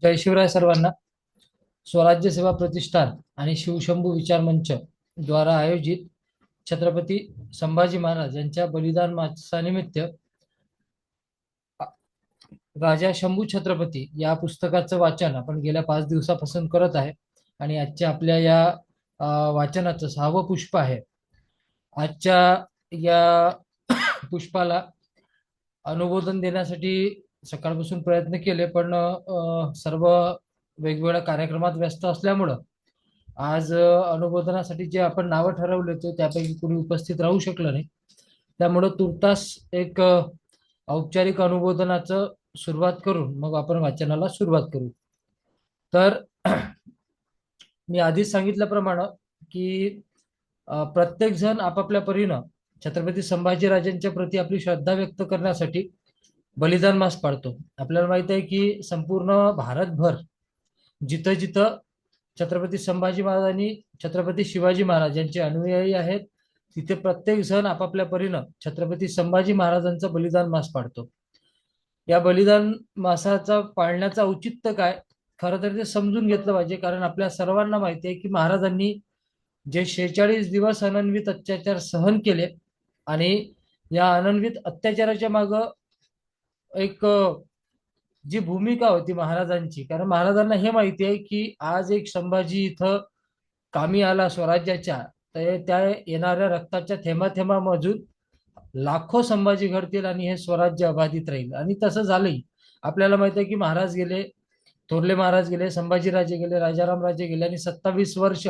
जय शिवराय सर्वांना. स्वराज्य सेवा प्रतिष्ठान आणि शिवशंभू विचार मंच द्वारा आयोजित छत्रपती संभाजी महाराज यांच्या बलिदान मासानिमित्त राजा शंभू छत्रपती या पुस्तकाचं वाचन आपण गेल्या 5 दिवसापासून करत आहे. आणि आजच्या आपल्या या वाचनाचं 6वं पुष्प आहे. आजच्या या पुष्पाला अनुमोदन देण्यासाठी सकाळपासून प्रयत्न केले, पण सर्व वेगवेगळ्या कार्यक्रमात व्यस्त असल्यामुळं आज अनुमोदनासाठी जे आपण नावं ठरवले होते त्यापैकी कोणी उपस्थित राहू शकलं नाही. त्यामुळं तुर्तास एक औपचारिक अनुमोदनाचं सुरुवात करून मग आपण वाचनाला सुरुवात करू. तर मी आधीच सांगितल्याप्रमाणे की प्रत्येक जण आपापल्या परीनं छत्रपती संभाजीराजांच्या प्रती आपली श्रद्धा व्यक्त करण्यासाठी बलिदान मास पाळतो. आपल्याला माहित आहे की संपूर्ण भारतभर जिथं जिथं छत्रपती संभाजी महाराज आणि छत्रपती शिवाजी महाराज यांचे अनुयायी आहेत, तिथे प्रत्येक जण आपापल्या परीनं छत्रपती संभाजी महाराजांचा बलिदान मास पाळतो. या बलिदान मासाचा पाळण्याचं औचित्य काय, खरं तर ते समजून घेतलं पाहिजे. कारण आपल्या सर्वांना माहिती आहे की महाराजांनी जे 46 दिवस अनन्वित अत्याचार सहन केले आणि या अनन्वित अत्याचाराच्या माग एक जी भूमिका होती महाराजांची, कारण महाराजांना हे माहिती आहे की आज एक संभाजी इथं कामी आला स्वराज्याच्या, तर त्या येणाऱ्या रक्ताच्या थेंबाथेंबामधून लाखो संभाजी घडतील आणि हे स्वराज्य अबाधित राहील. आणि तसं झालंही. आपल्याला माहिती आहे की महाराज गेले, थोरले महाराज गेले, संभाजीराजे गेले, राजाराम राजे गेले आणि 27 वर्ष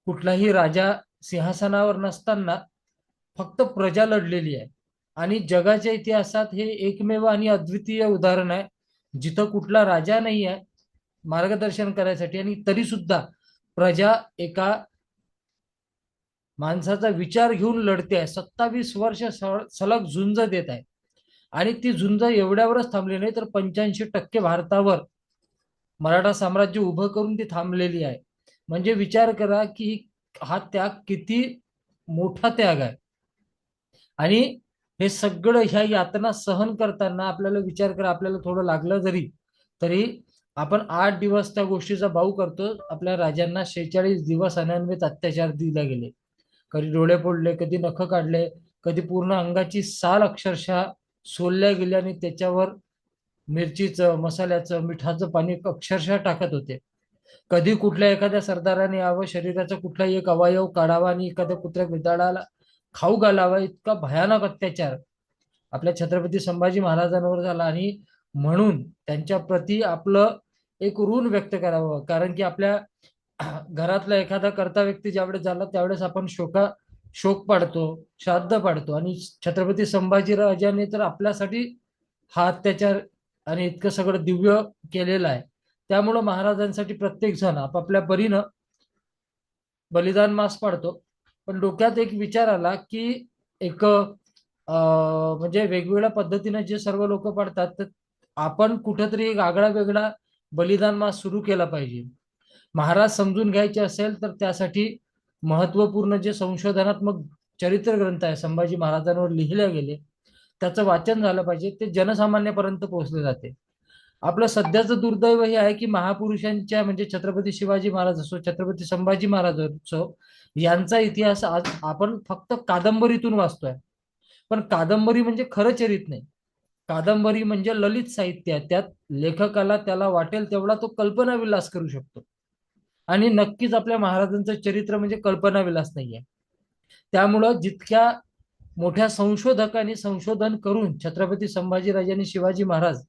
कुठलाही राजा सिंहासनावर नसताना फक्त प्रजा लढलेली आहे. आणि जगाच्या इतिहासात हे एकमेव आणि अद्वितीय उदाहरण आहे जिथं कुठला राजा नाही आहे मार्गदर्शन करायसाठी, आणि तरी सुद्धा प्रजा एका माणसाचा विचार घेऊन लढते आहे. 27 वर्ष सलग झुंज देत आहे. आणि ती झुंज एवढ्यावरच थांबली नाही, तर 85% भारतावर मराठा साम्राज्य उभं करून ती थांबलेली आहे. म्हणजे विचार करा की हा त्याग किती मोठा त्याग आहे. आणि हे सगळं ह्या यातना सहन करताना आपल्याला विचार करा, आपल्याला थोडं लागलं जरी तरी आपण 8 दिवस त्या गोष्टीचा बाऊ करतो. आपल्या राजांना 46 दिवस अनन्वित अत्याचार दिले गेले. कधी डोळे फोडले, कधी नख काढले, कधी पूर्ण अंगाची साल अक्षरशः सोलल्या गेली आणि त्याच्यावर मिरचीचं, मसाल्याचं, मिठाचं पाणी अक्षरशः टाकत होते. कधी कुठल्या एखाद्या सरदाराने यावं, शरीराचा कुठलाही एक अवयव काढावा आणि एखाद्या कुत्र्या बिदाडाला खाऊ घालावा, इतका भयानक अत्याचार आपल्या छत्रपती संभाजी महाराजांवर झाला. आणि म्हणून त्यांच्या प्रती आपलं एक ऋण व्यक्त करावं. कारण की आपल्या घरातला एखादा कर्ता व्यक्ती ज्यावेळेस झाला त्यावेळेस आपण शोक पाडतो, श्राद्ध पाडतो, आणि छत्रपती संभाजी राजांनी तर आपल्यासाठी हा अत्याचार आणि इतकं सगळं दिव्य केलेलं आहे. त्यामुळं महाराजांसाठी प्रत्येक जण आपापल्या परीनं बलिदान मास पाडतो. पण डोक्यात एक विचार आला की एक म्हणजे वेगवेगळ्या पद्धतीने जे सर्व लोक पाडतात, तर आपण कुठंतरी एक आगळा वेगळा बलिदान मास सुरू केला पाहिजे. महाराज समजून घ्यायचे असेल तर त्यासाठी महत्वपूर्ण जे संशोधनात्मक चरित्र ग्रंथ आहे संभाजी महाराजांवर लिहिले गेले, त्याचं वाचन झालं पाहिजे, ते जनसामान्यापर्यंत पोहोचले जाते. आपलं सध्याचं दुर्दैव हे आहे की महापुरुषांच्या म्हणजे छत्रपती शिवाजी महाराज असो, छत्रपती संभाजी महाराज असो, यांचा इतिहास आज आपण फक्त कादंबरीतून वाचतोय. पण कादंबरी म्हणजे खरं चरित्र नाही. कादंबरी म्हणजे ललित साहित्य आहे. त्यात लेखकाला त्याला वाटेल तेवढा तो कल्पना विलास करू शकतो. आणि नक्कीच आपल्या महाराजांचं चरित्र म्हणजे कल्पना विलास नाहीये. त्यामुळं जितक्या मोठ्या संशोधकांनी संशोधन करून छत्रपती संभाजीराजे आणि शिवाजी महाराज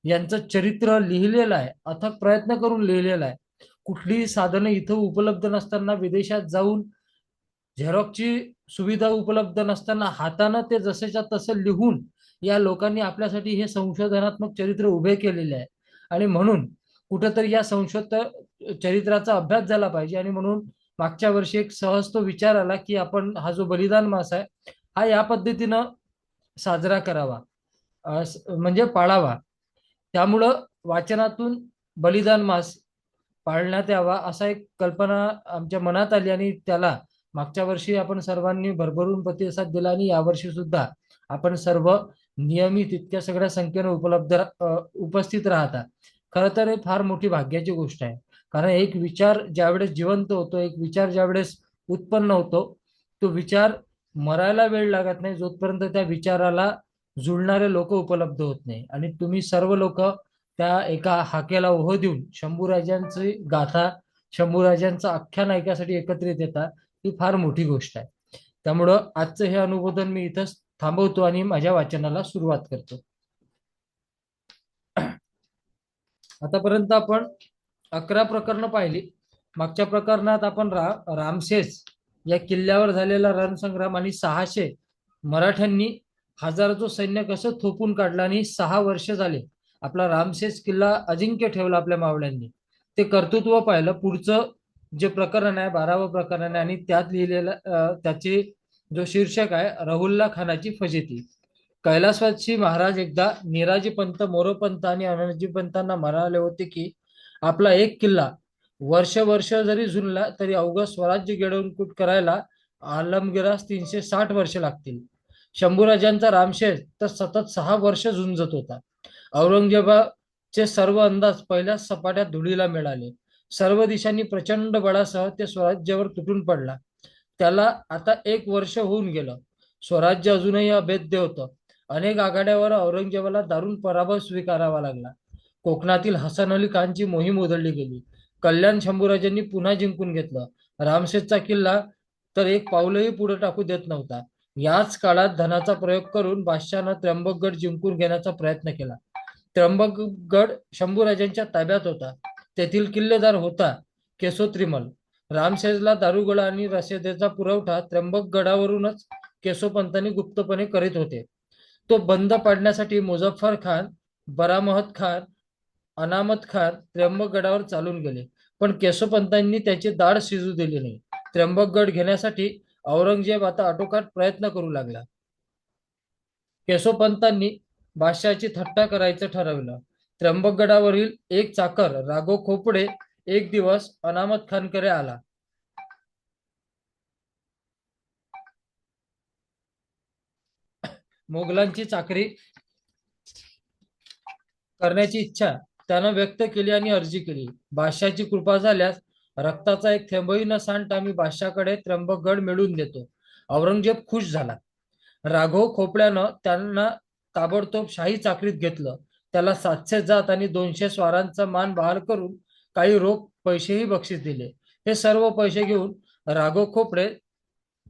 यांचं चरित्र लिहिलेलं आहे, अथक प्रयत्न करून लिहिलेलं आहे. कुठलीही साधनं इथं उपलब्ध नसताना, विदेशात जाऊन झेरॉक्सची सुविधा उपलब्ध नसताना हातानं ते जसेच्या तसं लिहून या लोकांनी आपल्यासाठी हे संशोधनात्मक चरित्र उभे केलेले आहे. आणि म्हणून कुठंतरी या चरित्राचा अभ्यास झाला पाहिजे. आणि म्हणून मागच्या वर्षी एक सहज तो विचार आला की आपण हा जो बलिदान मास आहे हा या पद्धतीनं साजरा करावा, म्हणजे पाळावा. त्यामुळं वाचनातून बलिदान मास पाळण्यात यावा असा एक कल्पना आमच्या मनात आली, आणि त्याला मागच्या वर्षी आपण सर्वांनी भरभरून प्रतिसाद दिला. आणि यावर्षी सुद्धा आपण सर्व नियमित इतक्या सगळ्या संख्येने उपस्थित राहता. खरं तर हे फार मोठी भाग्याची गोष्ट आहे. कारण एक विचार ज्यावेळेस जिवंत होतो, एक विचार ज्यावेळेस उत्पन्न होतो, तो विचार मरायला वेळ लागत नाही जोपर्यंत त्या विचाराला जुळणारे लोक उपलब्ध होत नाही. आणि तुम्ही सर्व लोक त्या एका हाकेला ओह देऊन शंभूराजांची गाथा, शंभूराजांचं आख्यान ऐकासाठी एकत्रित येतात, ही फार मोठी गोष्ट आहे. त्यामुळं आजचं हे अनुमोदन मी इथंच थांबवतो आणि माझ्या वाचनाला सुरुवात करतो. आतापर्यंत आपण 11 प्रकरणं पाहिली. मागच्या प्रकरणात आपण रामसेस या किल्ल्यावर झालेला रणसंग्राम आणि 600 मराठ्यांनी हजाराचं सैन्य कसं थोपून काढलं आणि 6 वर्ष झाले आपला रामसेस किल्ला अजिंक्य ठेवला आपल्या मावळ्यांनी, ते कर्तृत्व पाहिलं. पुढचं जे प्रकरण आहे 12वं प्रकरण आहे आणि त्यात लिहिलेलं त्याची जो शीर्षक आहे रहुल्ला खानाची फजिती. कैलासवासी महाराज एकदा निराजी पंत, मोरोपंत आणि अनर्जी पंतांना म्हणाले होते की आपला एक किल्ला वर्ष वर्ष जरी झुलला तरी अवघं स्वराज्य गिळंकृत करायला आलमगिरास 360 वर्ष लागतील. शंभूराजांचा रामशेष तर सतत 6 वर्ष झुंजत होता. औरंगजेबाचे सर्व अंदाज पहिल्याच सपाट्यात धुळीला मिळाले. सर्व दिशांनी प्रचंड बळासह ते स्वराज्यावर तुटून पडला. त्याला आता 1 वर्ष होऊन गेलं. स्वराज्य अजूनही अभेद्य होतं. अनेक आघाड्यावर औरंगजेबाला दारुण पराभव स्वीकारावा लागला. कोकणातील हसन अली खानची मोहीम उधळली गेली. कल्याण शंभूराजांनी पुन्हा जिंकून घेतलं. रामशेजचा किल्ला तर एक पाऊलही पुढे टाकू देत नव्हता. याच काळात धनाचा प्रयोग करून बादशाहनं त्र्यंबकगड जिंकून घेण्याचा प्रयत्न केला. त्र्यंबकगड शंभूराजांच्या ताब्यात होता. तेथील किल्लेदार होता केशोत्रिमल. रामशेजला दारुगोळा आणि रसदेचा पुरवठा त्र्यंबकगडावरूनच केशोपंतांनी गुप्तपणे करीत होते. तो बंद पाडण्यासाठी मुझफ्फर खान, बरामहत खान, अनामत खान त्र्यंबकगडावर चालून गेले, पण केशवपंतांनी त्याची दाढ शिजू दिली नाही. त्र्यंबकगड घेण्यासाठी औरंगजेब आता आटोकाट प्रयत्न करू लागला. केशवपंतांनी बादशाहची थट्टा करायचं ठरवलं. त्र्यंबकगडावरील एक चाकर राघव खोपडे एक दिवस अनामत खानकडे आला. मोगलांची चाकरी करण्याची इच्छा त्यानं व्यक्त केली आणि अर्जी केली. बादशाहची कृपा झाल्यास रक्ताचा एक थेंबही न सांडता मी बादशाहकडे त्र्यंबकगड मिळवून देतो. औरंगजेब खुश झाला. राघव खोपड्यानं त्यांना ताबडतोब शाही चाकरीत घेतलं. त्याला 700 जात आणि 200 स्वारांचा मान बहाल करून काही रोख पैसेही बक्षीस दिले. हे सर्व पैसे घेऊन राघव खोपडे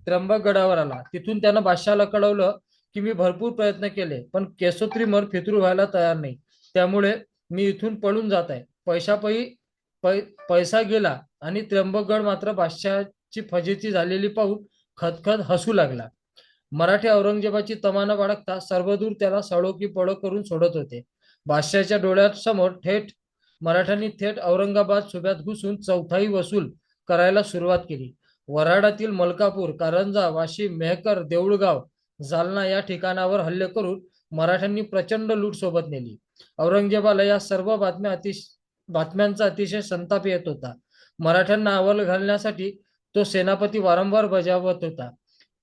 त्र्यंबकगडावर आला. तिथून त्यानं बादशाहला कळवलं की मी भरपूर प्रयत्न केले, पण केशोत्रीमल फितूर व्हायला तयार नाही. त्यामुळे मी इथून पळून जात आहे. पैसा गेला आणि त्र्यंबकगड मात्र बादशाहची फजिती झालेली पाहून खदखद हसू लागला. मराठी औरंगजेबाची तमानं बाळगता सर्वदूर त्याला सळो की पळो करून सोडत होते. बादशाहच्या डोळ्यासमोर मराठ्यांनी थेट औरंगाबाद सुभ्यात घुसून चौथाई वसूल करायला सुरुवात केली. वऱ्हाडातील मलकापूर, कारंजा, वाशिम, मेहकर, देऊळगाव, जालना या ठिकाणावर हल्ले करून मराठ्यांनी प्रचंड लूट सोबत नेली. औरंगजेबाला या सर्व बातम्यांचा अतिशय संताप येत होता. मराठ्यांना अवल घालण्यासाठी तो सेनापती वारंवार बजावत होता.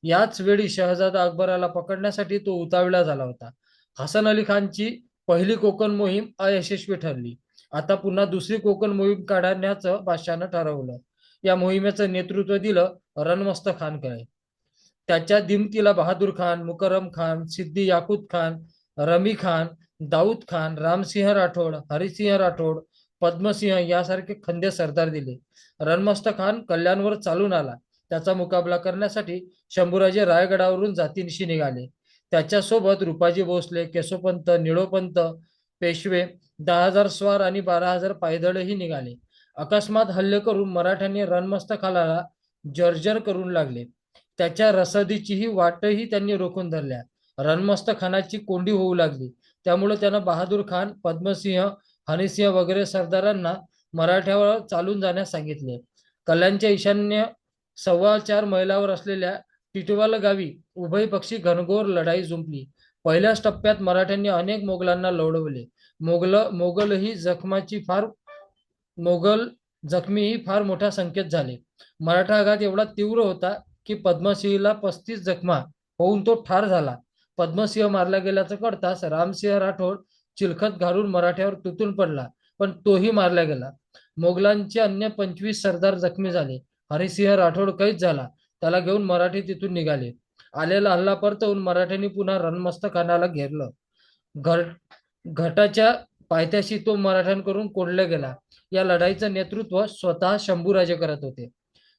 याच वेळी शहजादा अकबराला पकडण्यासाठी तो उतावळा झाला होता. हसन अली खानची पहिली कोकण मोहीम अयशस्वी ठरली. आता पुन्हा दुसरी कोकण मोहीम काढण्याचं बादशाहनं ठरवलं. या मोहिमेचं नेतृत्व दिलं रणमस्त खानकडे. त्याच्या दिमतीला बहादूर खान, मुकरम खान, सिद्दी याकूत खान, रमी खान, दाऊद खान, रामसिंह राठोड, हरिसिंह राठोड, पद्मसिंह यासारखे खंदे सरदार दिले. रणमस्त खान कल्याणवर चालून आला. त्याचा मुकाबला करण्यासाठी शंभूराजे रायगडावरून जातीनिशी निघाले. त्याच्यासोबत रुपाजी भोसले, केशवपंत, निळोपंत, पेशवे, 10,000 स्वार आणि 12,000 पायदळही निघाले. अकस्मात हल्ले करून मराठ्यांनी रणमस्त खानाला जर्जर करून लागले. त्याच्या रसदीचीही वाटही त्यांनी रोखून धरल्या. रणमस्त खानाची कोंडी होऊ लागली. त्यामुळे त्यानं बहादूर खान, पद्मसिंह, हनीसिंह वगैरे सरदारांना मराठ्यावर चालून जाण्यास सांगितले. कल्याणच्या ईशान्य 4.25 मैलावर असलेल्या टिटवाल गावी उभय पक्षी घनघोर लढाई जुंपली. पहिल्याच टप्प्यात मराठ्यांनी अनेक मोगलांना लढवले. मोगल जखमीही फार मोठ्या संख्येत झाले. मराठा आघात एवढा तीव्र होता की पद्मसिंहला 35 जखमा होऊन तो ठार झाला. पद्मसिंह मारला गेल्याचं कळताच रामसिंह राठोड चिलखत घालून मराठ्यावर तुटून पडला. पण तोही मारला गेला. मोगलांचे अन्य 25 सरदार जखमी झाले. हरिसिंह राठोड कैद झाला. त्याला घेऊन मराठी तिथून निघाले. आलेला हल्ला परतवून मराठ्यांनी पुन्हा रणमस्तखानाला घेरलं. घटाच्या पायथ्याशी तो मराठ्यांकडून कोंडला गेला. या लढाईचं नेतृत्व स्वतः शंभूराजे करत होते.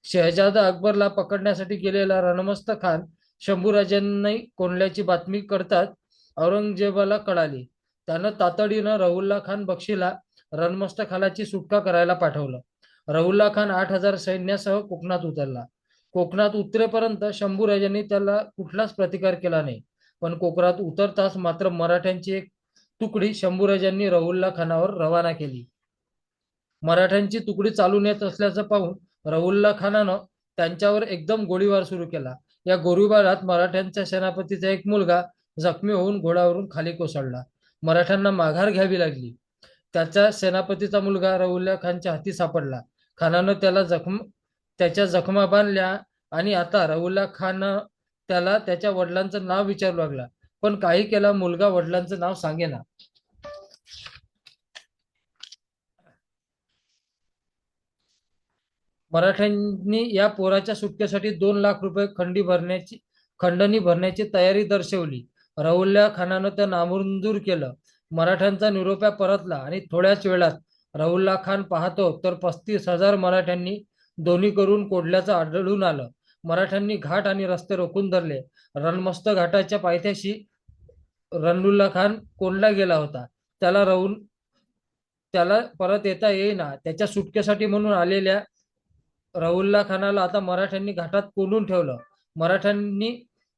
शहजादा अकबरला पकडण्यासाठी गेलेला रणमस्त खान शंभूराजांनी कोंडल्याची बातमी कळताच औरंगजेबाला कळाली. त्यानं तातडीनं रहुल्ला खान बक्षीला रणमस्त खानाची सुटका करायला पाठवलं. रहुल्ला खान 8,000 सैन्यासह कोकणात उतरला. कोकणात उतरेपर्यंत शंभूराजांनी त्याला कुठलाच प्रतिकार केला नाही. पण कोकणात उतरताच मात्र मराठ्यांची एक तुकडी शंभूराजांनी रहुल्ला खानावर रवाना केली. मराठ्यांची तुकडी चालून येत असल्याचं पाहून रहुल्ला खानानं त्यांच्यावर एकदम गोळीबार सुरू केला. या गोळीबारात मराठ्यांच्या सेनापतीचा एक मुलगा जखमी होऊन घोड्यावरून खाली कोसळला. मराठ्यांना माघार घ्यावी लागली. त्याच्या सेनापतीचा मुलगा रहुल्ला खानच्या हाती सापडला. खानानं त्याच्या जखमा बांधल्या आणि आता रहुल्ला खान त्याला त्याच्या वडिलांचं नाव विचारू लागला. पण काही केला मुलगा वडिलांचं नाव सांगेना. मराठ्यांनी या पोराच्या सुटकेसाठी 2 लाख रुपये खंडणी भरण्याची तयारी दर्शवली. रहुल्ला खानानं त्या नामंजूर केलं. मराठ्यांचा निरोप्या परतला आणि थोड्याच वेळात रहुल्ला खान पाहतो तर 35,000 मराठ्यांनी दोन्ही करून कोडल्याचं आढळून आलं. मराठ्यांनी घाट आणि रस्ते रोखून धरले. रणमस्त घाटाच्या पायथ्याशी रणुल्ला खान कोंडला गेला होता. त्याला परत येता येईना. त्याच्या सुटकेसाठी म्हणून आलेल्या रहुल्ला खानाला आता मराठ्यांनी घाटात कोंडून ठेवलं. मराठ्यांनी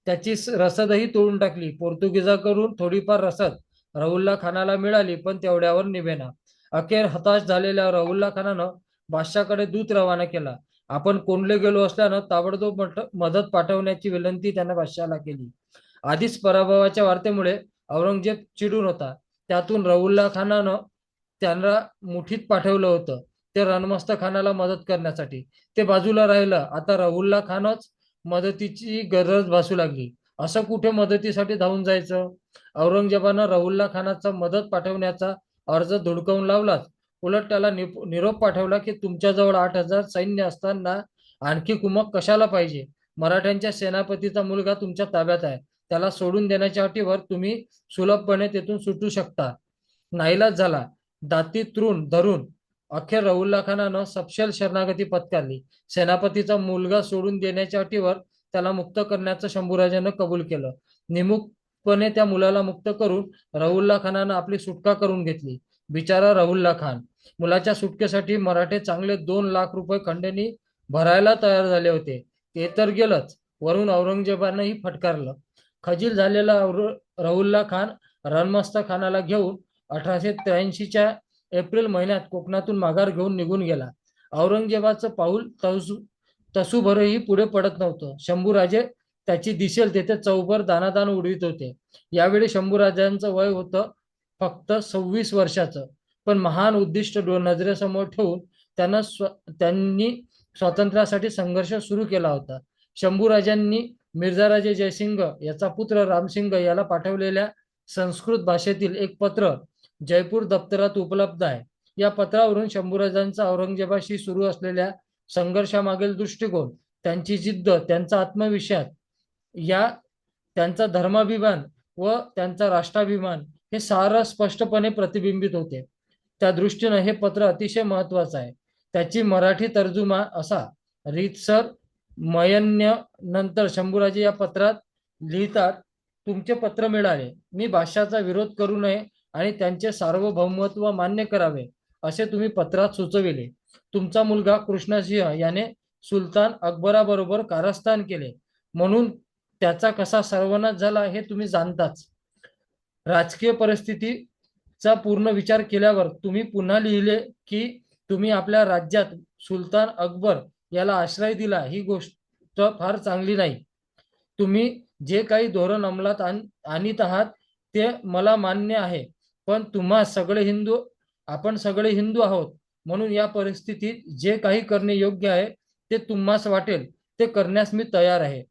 त्याची रसदही तोडून टाकली. पोर्तुगीजाकडून थोडीफार रसद रहुल्ला खानाला मिळाली, पण तेवढ्यावर निभेना. अखेर हताश झालेल्या रहुल्ला खानानं बादशाहकडे दूत रवाना केला. आपण कोंडले गेलो असल्यानं ताबडतोब मदत पाठवण्याची विनंती त्याने बादशाहला केली. आधीच पराभवाच्या वार्तेमुळे औरंगजेब चिडून होता. त्यातून रहुल्ला खानानं त्यांना मुठीत पाठवलं होतं ते रणमस्त खानाला मदत करण्यासाठी. ते बाजूला राहिलं. आता रहुल्ला खानच मदतीची गरज भासू लागली. असं कुठे मदतीसाठी धावून जायचं? औरंगजेबानं रहुल्ला खानाचा मदत पाठवण्याचा अर्ज धुडकावून लावलाच. उलट त्याला निरोप पाठवला की तुमच्याजवळ 8,000 सैन्य असताना आणखी कुमक कशाला पाहिजे? मराठ्यांच्या सेनापतीचा मुलगा तुमच्या ताब्यात आहे. त्याला सोडून देण्याच्या अटीवर तुम्ही सुलभपणे तेथून सुटू शकता. नाईलाज झाला. दाती तृण धरून अखेर रहुल्ला खानानं सपशेल शरणागती पत्करली. सेनापतीचा मुलगा सोडून देण्याच्या अटीवर त्याला मुक्त करण्याचं शंभूराजानं कबूल केलं. निमुकपणे त्या मुलाला मुक्त करून रहुल्ला खानानं आपली सुटका करून घेतली. बिचारा रहुल्ला खान. मुलाच्या सुटकेसाठी मराठे चांगले 2 लाख रुपये खंडणी भरायला तयार झाले होते. ते तर गेलंच, वरून औरंगजेबानंही फटकारलं. खजील झालेला रहुल्ला खान रणमस्त खानाला घेऊन 1883च्या एप्रिल महिन्यात कोकणातून माघार घेऊन निघून गेला. औरंगजेबाचं पाऊल तसूभरही पुढे पडत नव्हतं. शंभूराजे त्याची दिसेल तेथे चौभर दानादान उडवित होते. यावेळी शंभूराजांचं वय होतं फक्त 26 वर्षाचं. पण महान उद्दिष्ट नजरेसमोर ठेवून त्यांनी स्वातंत्र्यासाठी संघर्ष सुरू केला होता. शंभूराजांनी मिर्झाराजे जयसिंग याचा पुत्र रामसिंग याला पाठवलेल्या संस्कृत भाषेतील एक पत्र जयपूर दप्तरात उपलब्ध आहे. या पत्रावरून शंभूराजांचा औरंगजेबाशी सुरू असलेल्या संघर्षामागील दृष्टिकोन, त्यांची जिद्द, त्यांचा आत्मविश्वास, त्यांचा धर्माभिमान व त्यांचा राष्ट्राभिमान हे सारं स्पष्टपणे प्रतिबिंबित होते. त्या दृष्टीनं हे पत्र अतिशय महत्वाचं आहे. त्याची मराठी तर्जुमा असा. रीतसर मयन्य नंतर शंभूराजे या पत्रात लिहितात, तुमचे पत्र मिळाले. मी बादशाहचा विरोध करू नये आणि त्यांचे सार्वभौमत्व मान्य करावे असे तुम्ही पत्रात सुचविले. तुमचा मुलगा कृष्णसिंह याने सुलतान अकबराबरोबर कारस्थान केले म्हणून त्याचा कसा सर्वनाश झाला हे तुम्ही जाणताच. राजकीय परिस्थितीचा पूर्ण विचार केल्यावर तुम्ही पुन्हा लिहिले की तुम्ही आपल्या राज्यात सुलतान अकबर याला आश्रय दिला. ही गोष्ट फार चांगली नाही. तुम्ही जे काही धोरण अंमलात आणीत आहात ते मला मान्य आहे, पण आपण सगळे हिंदू आहोत म्हणून या परिस्थितीत जे काही करणे योग्य आहे ते तुम्हास वाटेल ते करण्यास मी तयार आहे.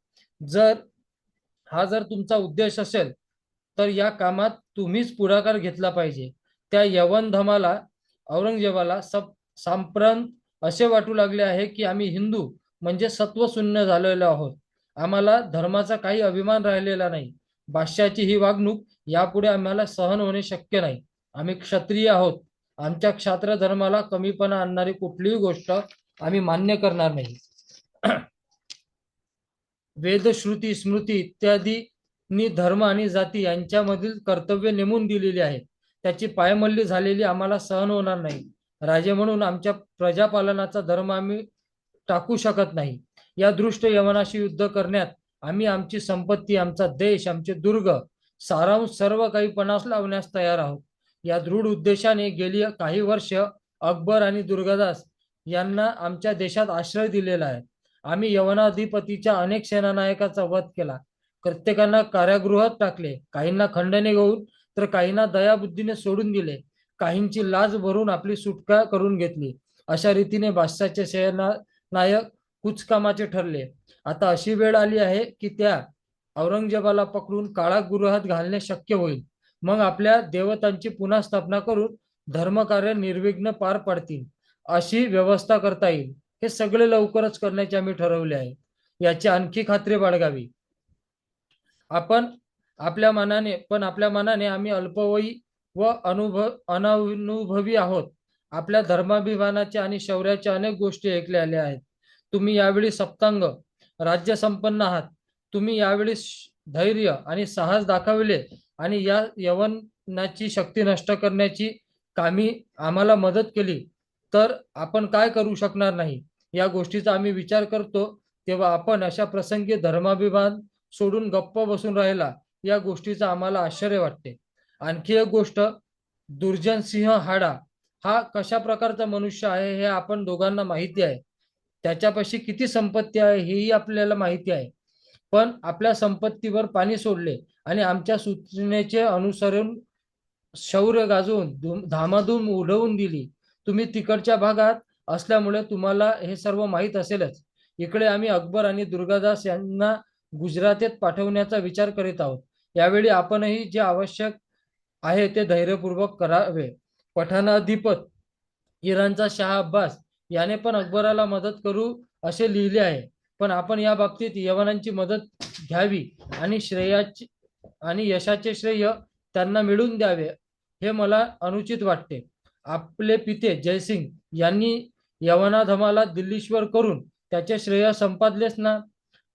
जर तुमचा उद्देश असेल तर या कामात तुम्हीच पुढाकार घेतला पाहिजे. त्या यवनधमाला औरंगजेबाला सांप्रत असे वाटू लागले आहे की आम्ही हिंदू म्हणजे सत्वशून्य झालेलो आहोत. आम्हाला धर्माचा काही अभिमान राहिलेला नाही. बादशाची ही वागणूक यापुढे आम्हाला सहन होणे शक्य नाही. आम्ही क्षत्रिय आहोत. आमच्या क्षात्र धर्माला कमीपणा आणणारी कुठलीही गोष्ट आम्ही मान्य करणार नाही. वेद, श्रुती, स्मृती इत्यादींनी धर्म आणि जाती यांच्यामधील कर्तव्य नेमून दिलेली आहेत. त्याची पायमल्ली झालेली आम्हाला सहन होणार नाही. राजे म्हणून आमच्या प्रजापालनाचा धर्म आम्ही टाकू शकत नाही. या दृष्ट यवनाशी युद्ध करण्यात आम्ही आमची संपत्ती, आमचा देश, आमचे दुर्ग, सारांश सर्व काही पणास लावण्यास तयार आहोत. या दृढ उद्देशाने गेली काही वर्ष अकबर आणि दुर्गादास यांना आमच्या देशात आश्रय दिलेला आहे. आम्ही यवनाधिपतीच्या अनेक सेनानायकाचा वध केला. प्रत्येकांना कारागृहात टाकले. काहींना खंडने घेऊन तर काहींना दयाबुद्धीने सोडून दिले. काहींची लाज भरून आपली सुटका करून घेतली. अशा रीतीने बादशाहचे सेनानायक कुचकामाचे ठरले. आता अशी वेळ आली आहे की त्या औरंगजेबाला पकडून कारागृहात घालणे शक्य होईल. मग आपल्या देवतांची पुन्हा स्थापना करून धर्मकार्य निर्विघ्न पार पडतील अशी व्यवस्था करता येईल. हे सगळे लवकरच करण्याचे आम्ही ठरवले आहे. याची आणखी खात्री बाळगावी. आपण आपल्या मनाने आम्ही अल्पवयी व अननुभवी आहोत. आपल्या धर्माभिमानाच्या आणि शौर्याच्या अनेक गोष्टी ऐकल्या आहेत. तुम्ही यावेळी सप्तांग राज्य संपन्न आहात. तुम्ही यावेळी धैर्य आणि साहस दाखविले आणि या यवनाची शक्ती नष्ट करण्याची कामी आम्हाला मदत केली तर आपण काय करू शकणार नाही. या गोष्टीचा आम्ही विचार करतो तेव्हा आपण अशा प्रसंगी धर्माभिमान सोडून गप्प बसून राहिला या गोष्टीचा आम्हाला आश्चर्य वाटते. आणखी एक गोष्ट, दुर्जन सिंह हाडा हा कशा प्रकारचा मनुष्य आहे हे आपण दोघांना माहिती आहे. त्याच्यापाशी किती संपत्ती आहे हेही आपल्याला माहिती आहे. पण आपल्या संपत्तीवर पाणी सोडले आणि आमच्या सूचनेचे अनुसरून शौर्य गाजवून धामाधूम उडवून दिली. तुम्ही तिकडच्या भागात असल्यामुळे तुम्हाला हे सर्व माहीत असेलच. इकडे आम्ही अकबर आणि दुर्गादास यांना गुजरातेत पाठवण्याचा विचार करीत आहोत. यावेळी आपणही जे आवश्यक आहे ते धैर्यपूर्वक करावे. पठाणाधिपत इराणचा शाह अब्बास याने पण अकबराला मदत करू असे लिहिले आहे. पण आपण या बाबतीत यवनांची मदत घ्यावी आणि यशाचे श्रेय त्यांना मिळून द्यावे हे मला अनुचित वाटते. आपले पिते जयसिंग यांनी यवनाधमाला दिल्लीश्वर करून त्याचे श्रेय संपादलेच ना.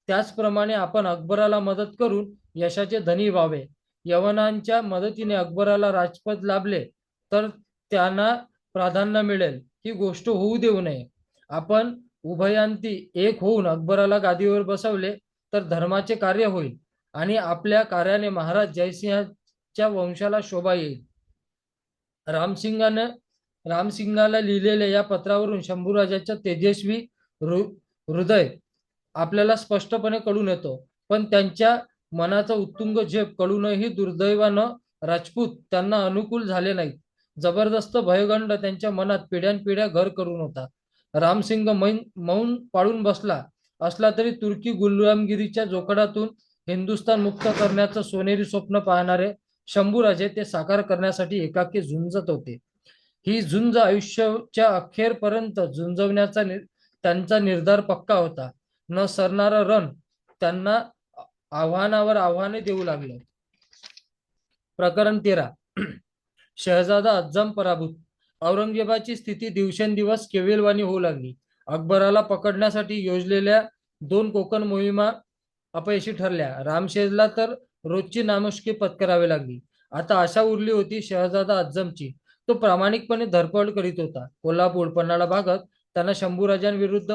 त्याचप्रमाणे आपण अकबराला मदत करून यशाचे धनी व्हावे. यवनांच्या मदतीने अकबराला राजपद लाभले तर त्यांना प्राधान्य मिळेल ही गोष्ट होऊ देऊ नये. आपण उभयांती एक होऊन अकबराला गादीवर बसवले तर धर्माचे कार्य होईल आणि आपल्या कार्याने महाराज जयसिंहाच्या वंशाला शोभा येईल. रामसिंगाला लिहिलेल्या या पत्रावरून शंभूराजाच्या तेजस्वी हृदय आपल्याला स्पष्टपणे कळून येतो. पण त्यांच्या मनाचा उत्तुंग झेप कळूनही दुर्दैवानं राजपूत त्यांना अनुकूल झाले नाहीत. जबरदस्त भयगंड त्यांच्या मनात पिढ्यानपिढ्या घर करून होता. रामसिंग मौन पाळून बसला असला तरी तुर्की गुलामगिरीच्या जोखडातून हिंदुस्थान मुक्त करण्याचं सोनेरी स्वप्न पाहणारे शंभूराजे ते साकार करण्यासाठी एकाकी झुंजत होते. ही झुंज आयुष्याच्या अखेरपर्यंत झुंजवण्याचा त्यांचा निर्धार पक्का होता. न सरणारा रण त्यांना आव्हानावर आव्हाने देऊ लागले. प्रकरण 13. शहजादा अज्जम पराभूत. औरंगजेबाची स्थिती दिवसेंदिवस केविलवाणी होऊ लागली. अकबराला पकडण्यासाठी योजलेल्या 2 कोकण मोहिमा अपयशी ठरल्या. रामशेजला तर रोजची नामुष्की पत्करावी लागली. आता आशा उरली होती शहजादा अज्जमची. तो प्रामाणिकपणे धरपड करीत होता. कोल्हापूर पन्हाळा भागात त्यांना शंभूराजांविरुद्ध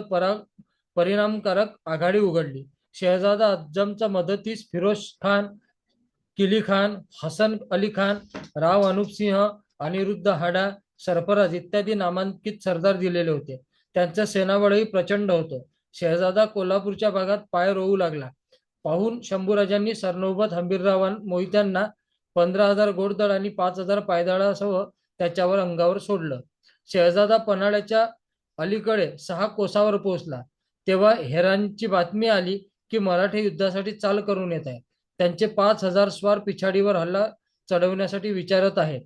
परिणामकारक आघाडी उघडली. शहजादा अज्जमचा मदतीस फिरोज खान, किली खान, हसन अली खान, राव अनुपसिंह, अनिरुद्ध हाडा, सरफराज इत्यादी नामांकित सरदार दिलेले होते. त्यांचं सेनाबळही प्रचंड होतं. शहजादा कोल्हापूरच्या भागात पाय रोवू लागला. पाहून शंभूराजांनी सरनौबत हंबीरराव मोहित्यांना 15,000 घोडदळ आणि 5,000 पायदळासह त्याच्यावर अंगावर सोडलं. शहजादा पन्हाळ्याच्या अलीकडे 6 कोसावर पोहोचला तेव्हा हेरांची बातमी आली की मराठे युद्धासाठी चाल करून येत आहे. त्यांचे 5,000 स्वार पिछाडीवर हल्ला चढवण्यासाठी विचारत आहेत.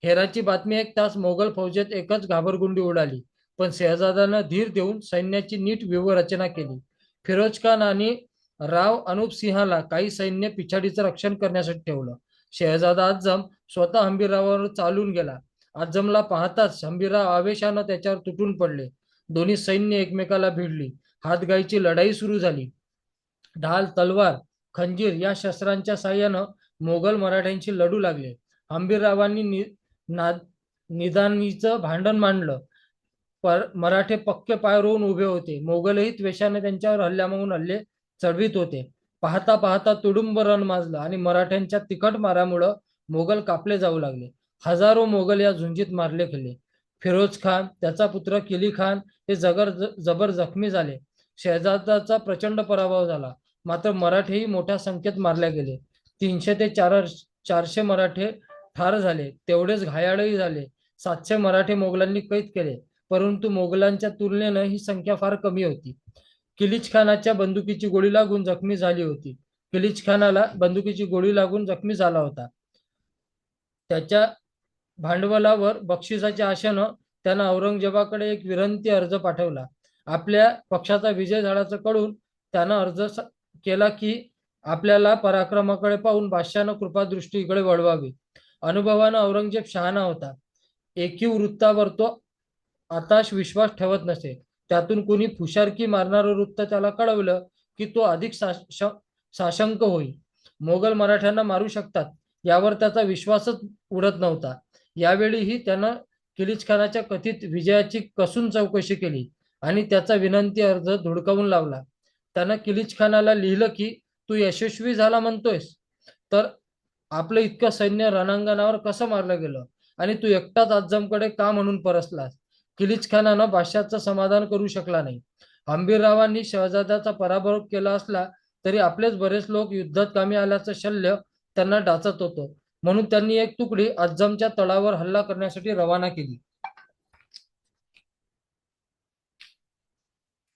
हेराची बातमी ऐकताच मोगल फौजेत एकच घाबरगुंडी उडाली. पण शहजादानं धीर देऊन सैन्याची नीट व्यूहरचना केली. फिरोज खान आणि राव अनुप सिंहाला काही सैन्य पिछाडीचं रक्षण करण्यासाठी ठेवलं. शहजादा आझम स्वतः हंबीररावावर चालून गेला. आझमला पाहताच हंबीरराव आवेशानं त्याच्यावर तुटून पडले. दोन्ही सैन्य एकमेकाला भिडली. हातगाईची लढाई सुरू झाली. ढाल, तलवार, खंजीर या शस्त्रांच्या साह्यानं मोगल मराठ्यांशी लढू लागले. हंबीररावांनी निदानीचं भांडण मांडलं. मराठे पक्के पाय रोवून उभे होते. मोगलही त्वेषाने त्यांच्यावर हल्ल्यामागून हल्ले चढवित होते. पाहता पाहता तुडुंब रण माजलं आणि मराठ्यांच्या तिखट मारामुळं मोगल कापले जाऊ लागले. हजारो मोगल या झुंजीत मारले गेले. फिरोज खान, त्याचा पुत्र किली खान हे जबर जखमी झाले. शहजादाचा प्रचंड पराभव झाला. मात्र मराठेही मोठ्या संख्येत मारले गेले. 300 ते 400 मराठे ठार झाले. तेवढेच घायाळही झाले. 700 मराठे मोगलांनी कैद केले. परंतु मोगलांच्या तुलनेनं ही संख्या फार कमी होती. किलीच खानाच्या बंदुकीची गोळी लागून जखमी झाली होती. किलीच खानाला बंदुकीची गोळी लागून जखमी झाला होता. त्याच्या भांडवलावर बक्षिसाच्या आशेनं त्यानं औरंगजेबाकडे एक विनंती अर्ज पाठवला. आपल्या पक्षाचा विजय झाल्याचं कळून त्यानं अर्ज केला की आपल्याला पराक्रमाकडे पाहून बादशाहनं कृपादृष्टीकडे वळवावी. अनुभवानं औरंगजेब शहाणा होता. एकीव वृत्तावर तो आताश विश्वास ठेवत नसे. त्यातून कोणी फुशारकी मारणारं वृत्त त्याला कळवलं की तो अधिक साशंक होईल. मोगल मराठ्यांना मारू शकतात यावर त्याचा विश्वासच उडत नव्हता. यावेळीही त्यानं किलीच खानाच्या कथित विजयाची कसून चौकशी केली आणि त्याचा विनंती अर्ज धुडकावून लावला. त्यानं किलीच खानाला लिहिलं की तू यशस्वी झाला म्हणतोयस, तर आपलं इतकं सैन्य रणांगणावर कसं मारलं गेलं आणि तू एकटाच आझमकडे का म्हणून परतलास. किलीच खानानं बादशाहचं समाधान करू शकला नाही. हंबीररावांनी शहजाद्याचा पराभव केला असला तरी आपलेच बरेच लोक युद्धात कामी आल्याचं शल्य त्यांना डाचत होतं. म्हणून त्यांनी एक तुकडी आझमच्या तळावर हल्ला करण्यासाठी रवाना केली.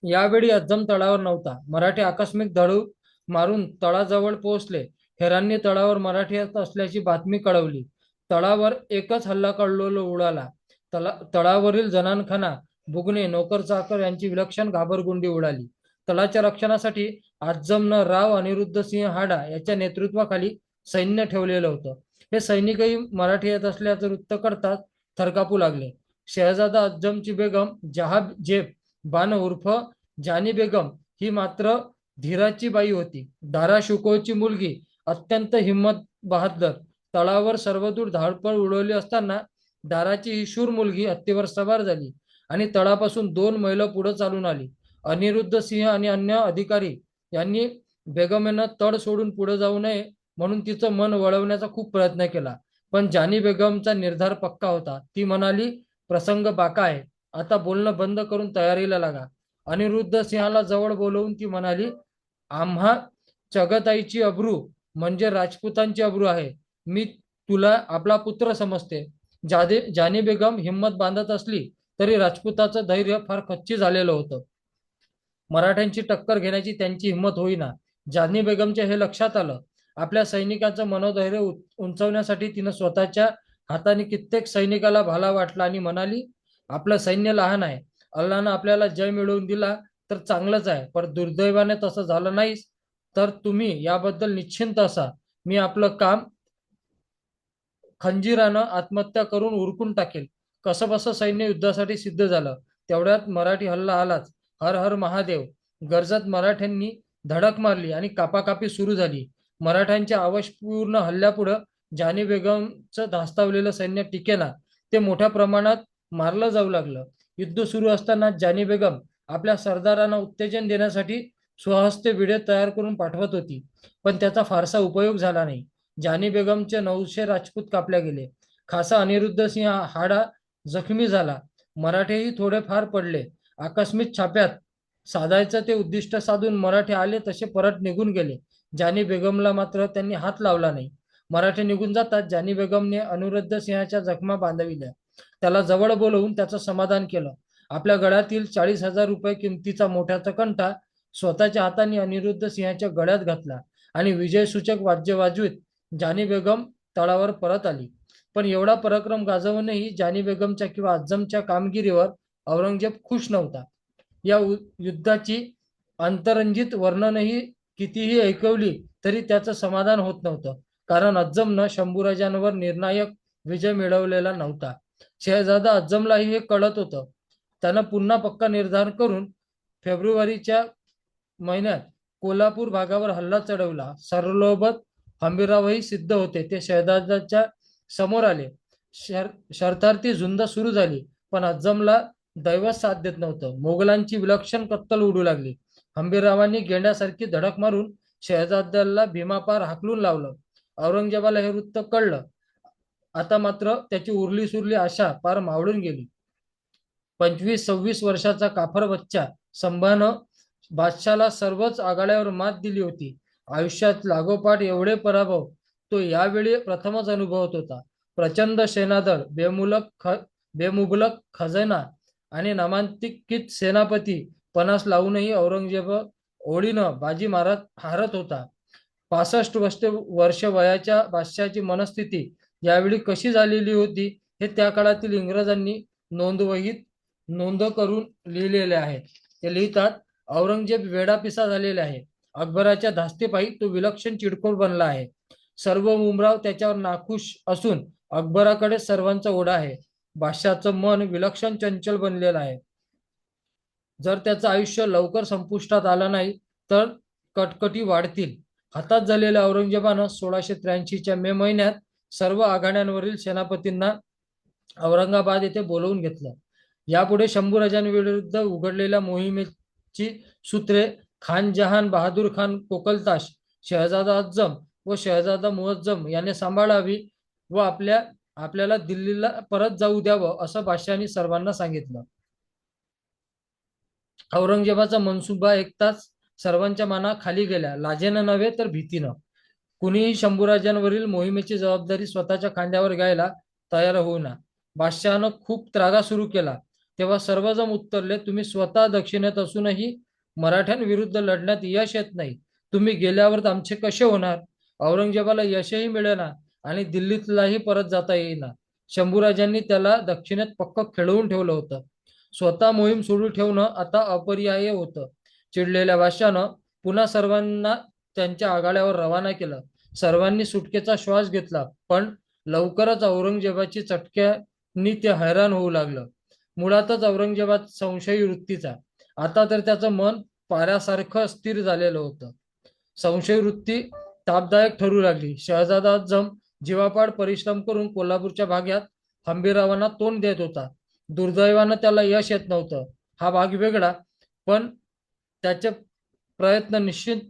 यावेळी आझम तळावर नव्हता. मराठी आकस्मिक दडू मारून तळाजवळ पोहोचले. हेरांनी तळावर मराठी येत असल्याची बातमी कळवली. तळावर एकच हल्ला कल्लोळ उडाला. तळावरील जनानखाना, बुगणे, नोकर चाकर यांची विलक्षण घाबरगुंडी उडाली. तळाच्या रक्षणासाठी आझमनं राव अनिरुद्ध सिंह हाडा याच्या नेतृत्वाखाली सैन्य ठेवलेलं होतं. हे सैनिकही मराठी येत असल्याचं वृत्त करताच थरकापू लागले. शहजादा आझमची बेगम जहाब जेब बानो उर्फ जानी बेगम ही मात्र धीराची बाई होती. दारा शुकोची मुलगी, अत्यंत हिम्मत बहादर. तळावर सर्वदूर धावपळ उडवली असताना दाराची ही शूर मुलगी हत्तीवर सवार झाली आणि तळापासून 2 मैल पुढे चालून आली. अनिरुद्ध सिंह आणि अन्य अधिकारी यांनी बेगमेनं तळ सोडून पुढे जाऊ नये म्हणून तिचं मन वळवण्याचा खूप प्रयत्न केला. पण जानी बेगमचा निर्धार पक्का होता. ती म्हणाली, प्रसंग बाका आहे, आता बोलणं बंद करून तयारीला लागा. अनिरुद्ध सिंहाला जवळ बोलवून ती म्हणाली, आम्हा चगताईची अब्रू म्हणजे राजपुतांची अब्रू आहे. मी तुला आपला पुत्र समजते. जानी बेगम हिंमत बांधत असली तरी राजपुताचं धैर्य फार खच्ची झालेलं होतं. मराठ्यांची टक्कर घेण्याची त्यांची हिंमत होईना. जानी बेगमच्या हे लक्षात आलं. आपल्या सैनिकांचं मनोधैर्य उंचवण्यासाठी तिनं स्वतःच्या हाताने कित्येक सैनिकाला भाला वाटला आणि म्हणाली, आपलं सैन्य लहान आहे. अल्लानं आपल्याला जय मिळवून दिला तर चांगलंच आहे, पण दुर्दैवाने तसं झालं नाहीच तर तुम्ही याबद्दल निश्चिंत असा. मी आपलं काम खंजीरानं आत्महत्या करून उरकून टाकेल. कसं बसं सैन्य युद्धासाठी सिद्ध झालं. तेवढ्यात मराठी हल्ला आलाच. हर हर महादेव गरजत मराठ्यांनी धडक मारली आणि कापाकापी सुरू झाली. मराठ्यांच्या आवशपूर्ण हल्ल्यापुढं जानी बेगमचं धास्तावलेलं सैन्य टिकेना. ते मोठ्या प्रमाणात मारलं जाऊ लागलं. युद्ध सुरू असताना जानी बेगम आपल्या सरदारांना उत्तेजन देण्यासाठी स्वहस्ते विडे तयार करून पाठवत होती. पण त्याचा फारसा उपयोग झाला नाही. जानी बेगमचे 900 राजपूत कापले गेले. खासा अनिरुद्ध सिंह हाडा जखमी झाला. मराठेही थोडे फार पडले. आकस्मिक छाप्यात साधायचं ते उद्दिष्ट साधून मराठे आले तसे परत निघून गेले. जानी बेगमला मात्र त्यांनी हात लावला नाही. मराठे निघून जातात जानी बेगमने अनिरुद्ध सिंहाच्या जखमा बांधविल्या. त्याला जवळ बोलवून त्याचं समाधान केलं. आपल्या गळ्यातील 40,000 रुपये किमतीचा मोठ्याचा कंठा स्वतःच्या हाताने अनिरुद्ध सिंहाच्या गळ्यात घातला आणि विजयसूचक वाद्य वाजवीत जानी बेगम तळावर परत आली. पण एवढा पराक्रम गाजवूनही जानी बेगमच्या किंवा आझमच्या कामगिरीवर औरंगजेब खुश नव्हता. या युद्धाची अंतरंजित वर्णनही कितीही ऐकवली तरी त्याचं समाधान होत नव्हतं, कारण अज्जमनं शंभूराजांवर निर्णायक विजय मिळवलेला नव्हता. शहजादा अज्जमलाही हे कळत होतं. त्यानं पुन्हा पक्का निर्धार करून फेब्रुवारीच्या महिन्यात कोल्हापूर भागावर हल्ला चढवला. सरलोबत हंबीररावही सिद्ध होते. ते शहजादाच्या समोर आले. शर्थार्थी झुंज सुरू झाली, पण अज्जमला दैवत साथ देत नव्हतं. मोगलांची विलक्षण कत्तल उडू लागली. हंबीररावांनी गेंड्यासारखी धडक मारून शहजाद्याला भीमापार हाकलून लावलं. औरंगजेबाला हे वृत्त कळलं. आता मात्र त्याची उरली सुरली आशा पार मावळून गेली. 25-26 वर्षाचा काफर बच्चा संभानं बादशाला सर्वच आघाड्यावर मात दिली होती. आयुष्यात लागोपाठ एवढे पराभव तो यावेळी प्रथमच अनुभवत होता. प्रचंड सेनादळ, बेमुबलक खजाना आणि नामांकित सेनापती पणास लावूनही औरंगजेब ओळीनं बाजी मारत हारत होता. 65 वर्ष वयाच्या बादशाची मनस्थिती यावेळी कशी झालेली होती हे त्या काळातील इंग्रजांनी नोंद करून लिहिलेले आहे. ते लिहितात, औरंगजेब वेडापिसा झालेला आहे. अकबराच्या धास्तीपायी तो विलक्षण चिडखोर बनला आहे. सर्व उमराव त्याच्यावर नाखुश असून अकबराकडे सर्वांचा ओढा आहे. बादशाचं मन विलक्षण चंचल बनलेलं आहे. जर त्याचं आयुष्य लवकर संपुष्टात आलं नाही तर कटकटी वाढतील. हातात झालेल्या औरंगजेबानं 1683च्या मे महिन्यात सर्व आघाड्यांवरील सेनापतींना औरंगाबाद येथे बोलवून घेतलं. यापुढे शंभूराजांविरुद्ध उघडलेल्या मोहिमेची सूत्रे खान जहान बहादूर खान कोकलताश, शहजादा अज्जम व शहजादा मुअज्जम याने सांभाळावी व आपल्याला दिल्लीला परत जाऊ द्यावं असं बादशाहांनी सर्वांना सांगितलं. औरंगजेबाचा मनसुबा ऐकताच सर्वांच्या मना खाली गेल्या. लाजेनं नव्हे तर भीतीनं. कुणीही शंभूराजांवरील मोहिमेची जबाबदारी स्वतःच्या खांद्यावर घ्यायला तयार होईना. बादशहानं खूप त्रागा सुरू केला. तेव्हा सर्वजण उत्तरले, तुम्ही स्वतः दक्षिणेत असूनही मराठ्यांविरुद्ध लढण्यात यश येत नाही. तुम्ही गेल्यावर आमचे कसे होणार? औरंगजेबाला यशही मिळेना आणि दिल्लीतलाही परत जाता येईना. शंभूराजांनी त्याला दक्षिणेत पक्क खेळवून ठेवलं होतं. स्वतः मोहीम सुरू ठेवणं आता अपरिहार्य होतं. चिडलेल्या बादशाहानं पुन्हा सर्वांना त्यांच्या आघाड्यावर रवाना केलं. सर्वांनी सुटकेचा श्वास घेतला, पण लवकरच औरंगजेबाची चटक्यानी ते हैराण होऊ लागलं. मुळातच औरंगजेबात संशयी वृत्तीचा. आता तर त्याचं मन पाऱ्यासारखं स्थिर झालेलं होतं. संशय वृत्ती तापदायक ठरू लागली. शहजादा अज्जम जीवापाड परिश्रम करून कोल्हापूरच्या भागात हंबीररावांना तोंड देत होता. दुर्दैवानं त्याला यश येत नव्हतं. हा भाग वेगळा, पण त्याचे प्रयत्न निश्चित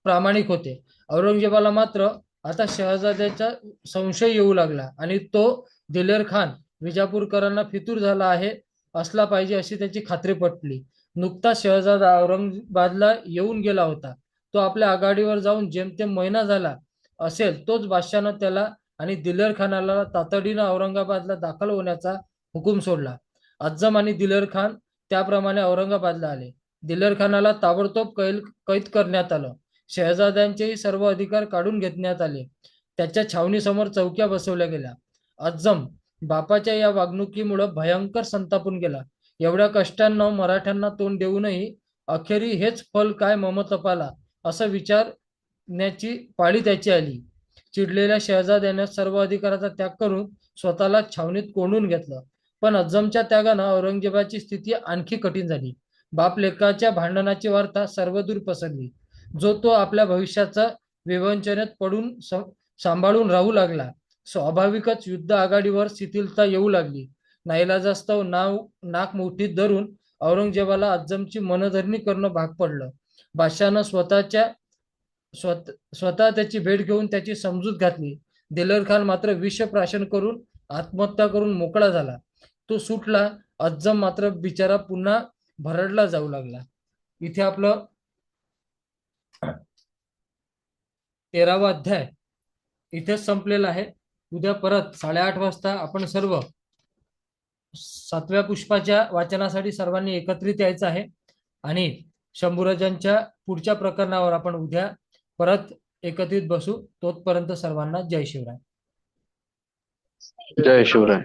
प्रामाणिक होते. औरंगजेबाला मात्र आता शहजाद्याचा संशय येऊ लागला आणि तो दिलेर खान विजापूरकरांना फितूर झाला आहे असला पाहिजे अशी त्याची खात्री पटली. नुकताच शहजादा औरंगाबादला येऊन गेला होता. तो आपल्या आघाडीवर जाऊन जेमतेम महिना झाला असेल. तोच बादशाहानं त्याला आणि दिलेर खानाला तातडीनं औरंगाबादला दाखल होण्याचा हुकूम सोडला. अज्जम आणि दिलेर खान त्याप्रमाणे औरंगाबादला आले. दिलेर खानाला ताबडतोब कैद करण्यात आलं. शहजाद्यांचेही सर्व अधिकार काढून घेण्यात आले. त्याच्या छावणीसमोर चौक्या बसवल्या गेल्या. अज्जम बापाच्या या वागणुकीमुळे भयंकर संतापून गेला. एवढ्या कष्टांना मराठ्यांना तोंड देऊनही अखेरी हेच फल काय ममतपाला असं विचारण्याची पाळी त्याची आली. चिडलेल्या शहजाद्याने सर्व अधिकाराचा त्याग करून स्वतःला छावणीत कोंडून घेतलं. पण अज्जमच्या त्यागानं औरंगजेबाची स्थिती आणखी कठीण झाली. बाप लेकाच्या भांडणाची वार्ता सर्वदूर पसरली. जो तो आपल्या भविष्याचा विवंचनेत पडून सांभाळून राहू लागला. स्वाभाविकच युद्ध आघाडीवर शिथिलता येऊ लागली. नाईलाजास्तव नाक मुठीत धरून औरंगजेबाला अज्जमची मनधरणी करणं भाग पडलं. बादशाहानं स्वतः त्याची भेट घेऊन त्याची समजूत घातली. दिलेर खान मात्र विषप्राशन करून आत्महत्या करून मोकळा झाला. तो सुटला. अज्जम मात्र बिचारा पुन्हा भरडला जाऊ लागला. इथे आपलं 13वा अध्याय इथेच संपलेला आहे. उद्या परत 8:30 वाजता आपण सर्व 7व्या पुष्पाच्या वाचनासाठी सर्वांनी एकत्रित यायचं आहे आणि शंभूराजांच्या पुढच्या प्रकरणावर आपण उद्या परत एकत्रित बसू. तोपर्यंत सर्वांना जय शिवराय. जय शिवराय.